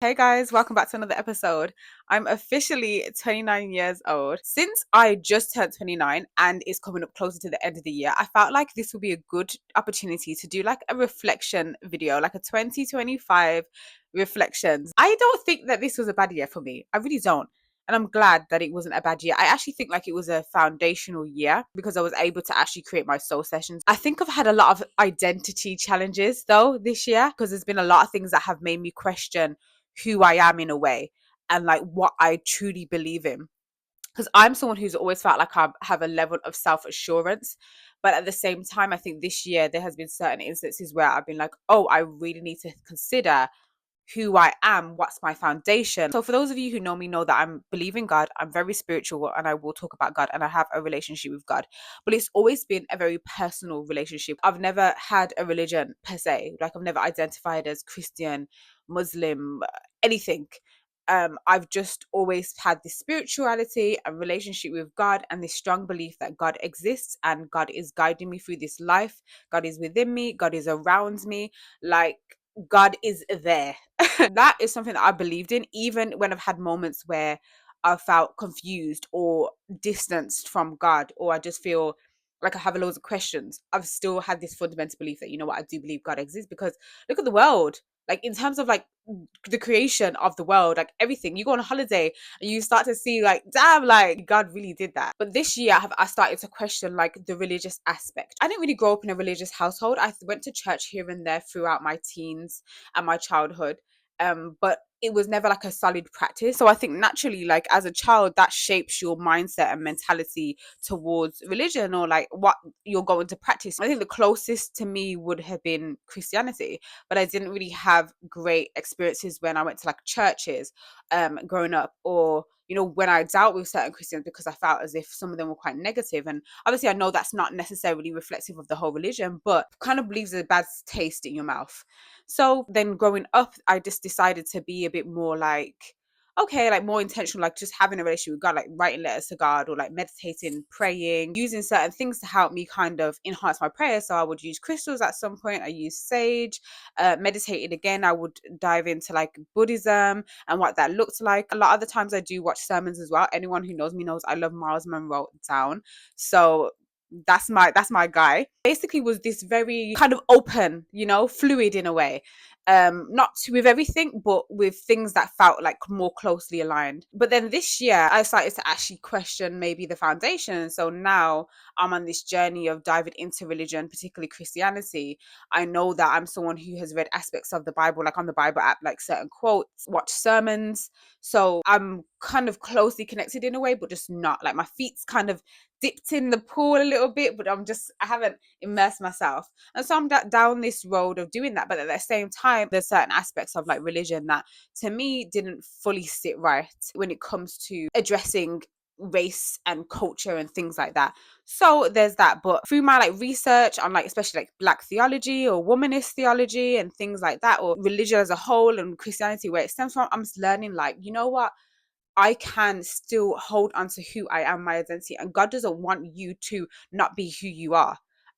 Hey guys, welcome back to another episode. I'm officially 29 years old. Since I just turned 29 and it's coming up closer to the end of the year, I felt like this would be a good opportunity to do like a reflection video, like a 2025 reflections. I don't think that this was a bad year for me. I really don't. And I'm glad that it wasn't a bad year. I actually think like it was a foundational year because I was able to actually create my soul sessions. I think I've had a lot of identity challenges though this year because there's been a lot of things that have made me question who I am in a way and like what I truly believe in. Because I'm someone who's always felt like I have a level of self assurance. But at the same time, I think this year there has been certain instances where I've been like, oh, I really need to consider who I am, what's my foundation. So for those of you who know me know that I'm believing God, I'm very spiritual and I will talk about God and I have a relationship with God. But it's always been a very personal relationship. I've never had a religion per se. Like I've never identified as Christian, Muslim, anything. I've just always had this spirituality and relationship with God and this strong belief that God exists and God is guiding me through this life. God is within me, God is around me. Like God is there. That is something that I believed in, even when I've had moments where I felt confused or distanced from God, or I just feel like I have loads of questions. I've still had this fundamental belief that, you know what, I do believe God exists because look at the world. Like, in terms of like the creation of the world, like everything, you go on a holiday and you start to see, like, damn, like God really did that. But this year, I started to question like the religious aspect. I didn't really grow up in a religious household. I went to church here and there throughout my teens and my childhood, but it was never like a solid practice. So I think naturally, like as a child, that shapes your mindset and mentality towards religion or like what you're going to practice. I think the closest to me would have been Christianity, but I didn't really have great experiences when I went to like churches growing up, or when I dealt with certain Christians, because I felt as if some of them were quite negative. And obviously I know that's not necessarily reflective of the whole religion, but kind of leaves a bad taste in your mouth. So then growing up, I just decided to be a bit more like, okay, like more intentional, like just having a relationship with God, like writing letters to God or like meditating, praying, using certain things to help me kind of enhance my prayer. So I would use crystals at some point, I used sage, meditated again, I would dive into like Buddhism and what that looked like. A lot of the times I do watch sermons as well. Anyone who knows me knows I love Miles Monroe down. So that's my guy. Basically was this very kind of open, fluid in a way, not with everything but with things that felt like more closely aligned. But then this year I started to actually question maybe the foundation. So now I'm on this journey of diving into religion, particularly Christianity. I know that I'm someone who has read aspects of the Bible, like on the Bible app, like certain quotes, watch sermons. So I'm kind of closely connected in a way, but just not like my feet's kind of dipped in the pool a little bit, but I haven't immersed myself. And so I'm down this road of doing that. But at the same time, there's certain aspects of like religion that to me didn't fully sit right when it comes to addressing race and culture and things like that. So there's that. But through my like research on like especially like black theology or womanist theology and things like that, or religion as a whole and Christianity where it stems from, I'm just learning like, you know what, I can still hold on to who I am, my identity, and God doesn't want you to not be who you are.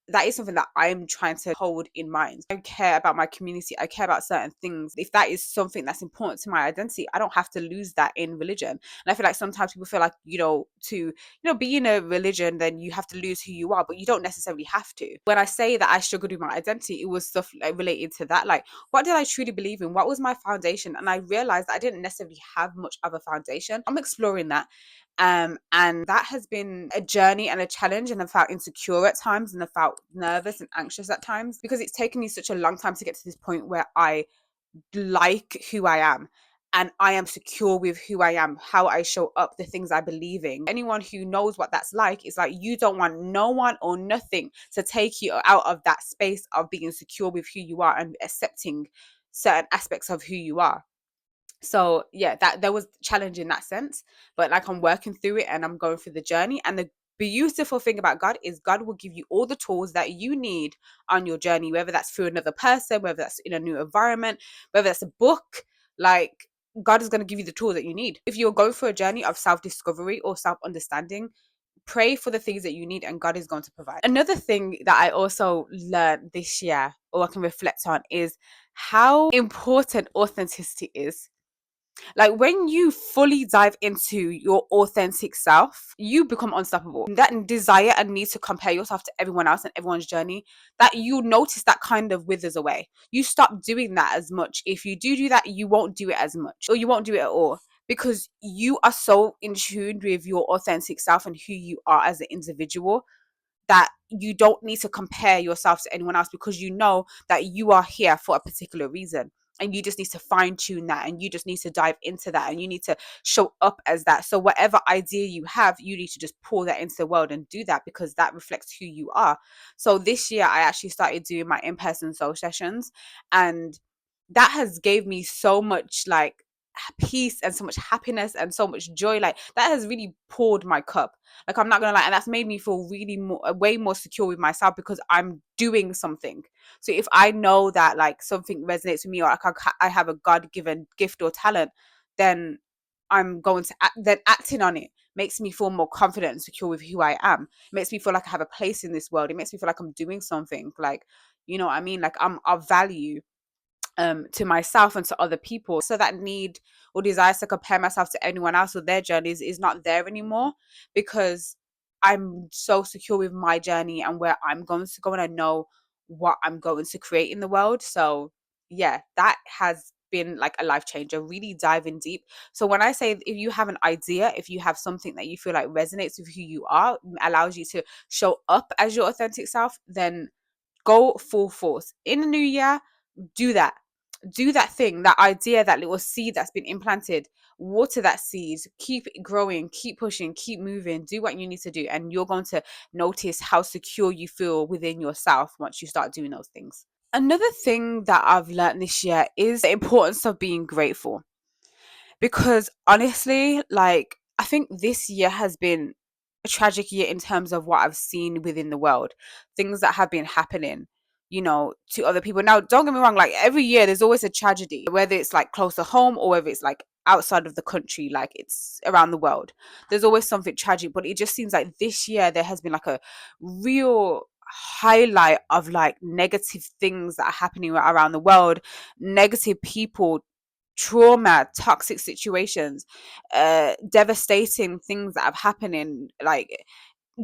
That is something that I'm trying to hold in mind. I care about my community. I care about certain things. If that is something that's important to my identity, I don't have to lose that in religion. And I feel like sometimes people feel like, be in a religion, then you have to lose who you are, but you don't necessarily have to. When I say that I struggled with my identity, it was stuff like related to that. Like, what did I truly believe in? What was my foundation? And I realized that I didn't necessarily have much of a foundation. I'm exploring that. And that has been a journey and a challenge, and I felt insecure at times and I felt nervous and anxious at times because it's taken me such a long time to get to this point where I like who I am and I am secure with who I am, how I show up, the things I believe in. Anyone who knows what that's like, it's like you don't want no one or nothing to take you out of that space of being secure with who you are and accepting certain aspects of who you are. So yeah, that there was challenge in that sense, but like I'm working through it and I'm going through the journey. And the beautiful thing about God is God will give you all the tools that you need on your journey, whether that's through another person, whether that's in a new environment, whether that's a book. Like, God is going to give you the tools that you need. If you're going for a journey of self-discovery or self-understanding, pray for the things that you need and God is going to provide. Another thing that I also learned this year, or I can reflect on, is how important authenticity is. Like when you fully dive into your authentic self, you become unstoppable. That desire and need to compare yourself to everyone else and everyone's journey, that you notice that kind of withers away. You stop doing that as much. If you do that, you won't do it as much, or you won't do it at all, because you are so in tune with your authentic self and who you are as an individual, that you don't need to compare yourself to anyone else, because you know that you are here for a particular reason, and you just need to fine tune that, and you just need to dive into that, and you need to show up as that. So whatever idea you have, you need to just pour that into the world and do that, because that reflects who you are. So this year I actually started doing my in-person soul sessions, and that has gave me so much like peace and so much happiness and so much joy. Like that has really poured my cup, like I'm not gonna lie, and that's made me feel really more, way more secure with myself, because I'm doing something. So if I know that like something resonates with me, or like I have a God-given gift or talent, then I'm going to act, then acting on it makes me feel more confident and secure with who I am. It makes me feel like I have a place in this world. It makes me feel like I'm doing something, like, you know what I mean, like I'm of value to myself and to other people. So that need or desire to compare myself to anyone else with their journeys is not there anymore, because I'm so secure with my journey and where I'm going to go, and I know what I'm going to create in the world. So yeah, that has been like a life changer, really diving deep. So when I say, if you have an idea, if you have something that you feel like resonates with who you are, allows you to show up as your authentic self, then go full force in the new year. Do that, do that thing, that idea, that little seed that's been implanted. Water that seed, keep it growing, keep pushing, keep moving, do what you need to do, and you're going to notice how secure you feel within yourself once you start doing those things. Another thing that I've learned this year is the importance of being grateful, because honestly, like, I think this year has been a tragic year in terms of what I've seen within the world, things that have been happening, you know, to other people. Now, don't get me wrong, like every year there's always a tragedy, whether it's like close to home or whether it's like outside of the country, like it's around the world. There's always something tragic, but it just seems like this year there has been like a real highlight of like negative things that are happening around the world, negative people, trauma, toxic situations, devastating things that have happening, like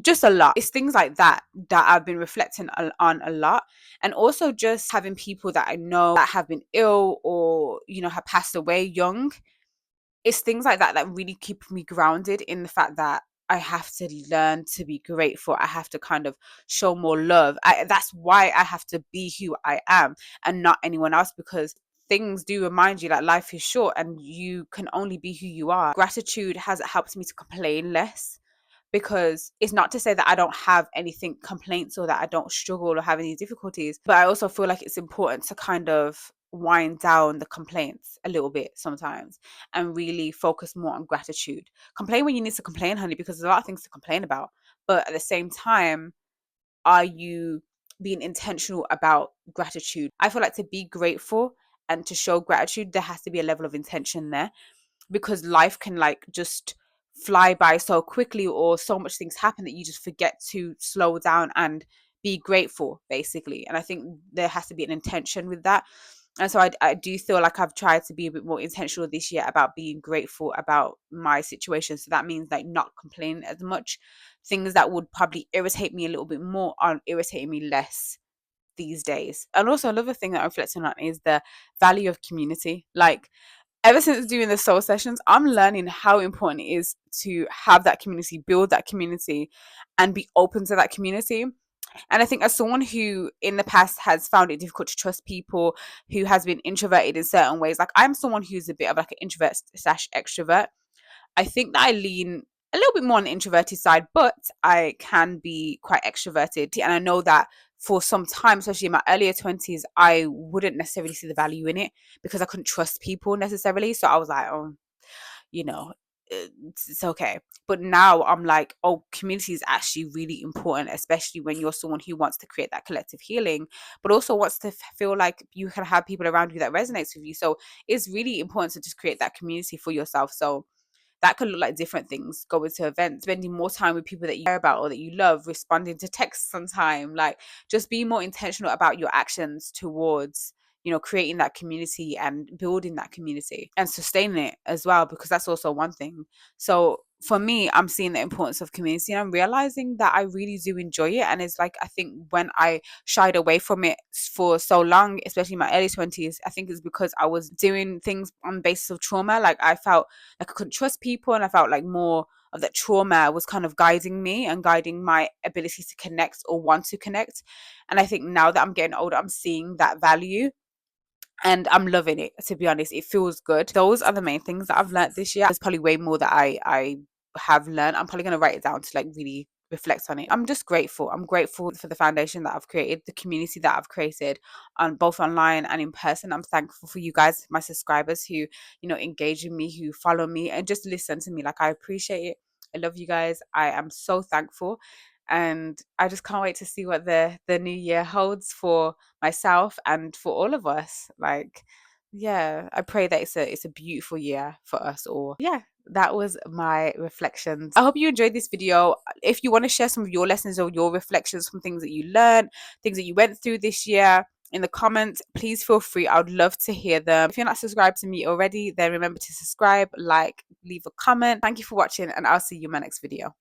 just a lot. It's things like that that I've been reflecting on a lot. And also just having people that I know that have been ill or, you know, have passed away young. It's things like that that really keep me grounded in the fact that I have to learn to be grateful. I have to kind of show more love. That's why I have to be who I am and not anyone else, because things do remind you that life is short and you can only be who you are. Gratitude has helped me to complain less, because it's not to say that I don't have anything complaints or that I don't struggle or have any difficulties, but I also feel like it's important to kind of wind down the complaints a little bit sometimes and really focus more on gratitude. Complain when you need to complain, honey, because there's a lot of things to complain about, but at the same time, are you being intentional about gratitude? I feel like to be grateful and to show gratitude, there has to be a level of intention there, because life can like just fly by so quickly, or so much things happen that you just forget to slow down and be grateful, basically. And I think there has to be an intention with that. And so I do feel like I've tried to be a bit more intentional this year about being grateful about my situation. So that means like not complaining as much. Things that would probably irritate me a little bit more are irritating me less these days. And also another thing that I'm reflecting on is the value of community. Like, ever since doing the soul sessions, I'm learning how important it is to have that community, build that community, and be open to that community. And I think as someone who in the past has found it difficult to trust people, who has been introverted in certain ways, like I'm someone who's a bit of like an introvert slash extrovert. I think that I lean a little bit more on the introverted side, but I can be quite extroverted. And I know that for some time, especially in my earlier 20s, I wouldn't necessarily see the value in it because I couldn't trust people necessarily. So I was like, oh, you know, it's okay. But now I'm like, oh, community is actually really important, especially when you're someone who wants to create that collective healing, but also wants to feel like you can have people around you that resonates with you. So it's really important to just create that community for yourself. So that could look like different things: going to events, spending more time with people that you care about or that you love, responding to texts on time, like just be more intentional about your actions towards, creating that community and building that community and sustaining it as well, because that's also one thing. So for me, I'm seeing the importance of community, and I'm realizing that I really do enjoy it. And it's like, I think when I shied away from it for so long, especially in my early 20s, I think it's because I was doing things on the basis of trauma. Like, I felt like I couldn't trust people, and I felt like more of that trauma was kind of guiding me and guiding my ability to connect or want to connect. And I think now that I'm getting older, I'm seeing that value, and I'm loving it. To be honest, it feels good. Those are the main things that I've learned this year. There's probably way more that I have learned. I'm probably going to write it down to like really reflect on it. I'm just grateful. I'm grateful for the foundation that I've created, the community that I've created, on both online and in person. I'm thankful for you guys, my subscribers, who engage with me, who follow me, and just listen to me. Like, I appreciate it. I love you guys. I am so thankful, and I just can't wait to see what the new year holds for myself and for all of us. Like, yeah, I pray that it's a beautiful year for us all. Yeah, that was my reflections. I hope you enjoyed this video. If you want to share some of your lessons or your reflections from things that you learned, things that you went through this year, in the comments, please feel free. I would love to hear them. If you're not subscribed to me already, then remember to subscribe, like, leave a comment. Thank you for watching, and I'll see you in my next video.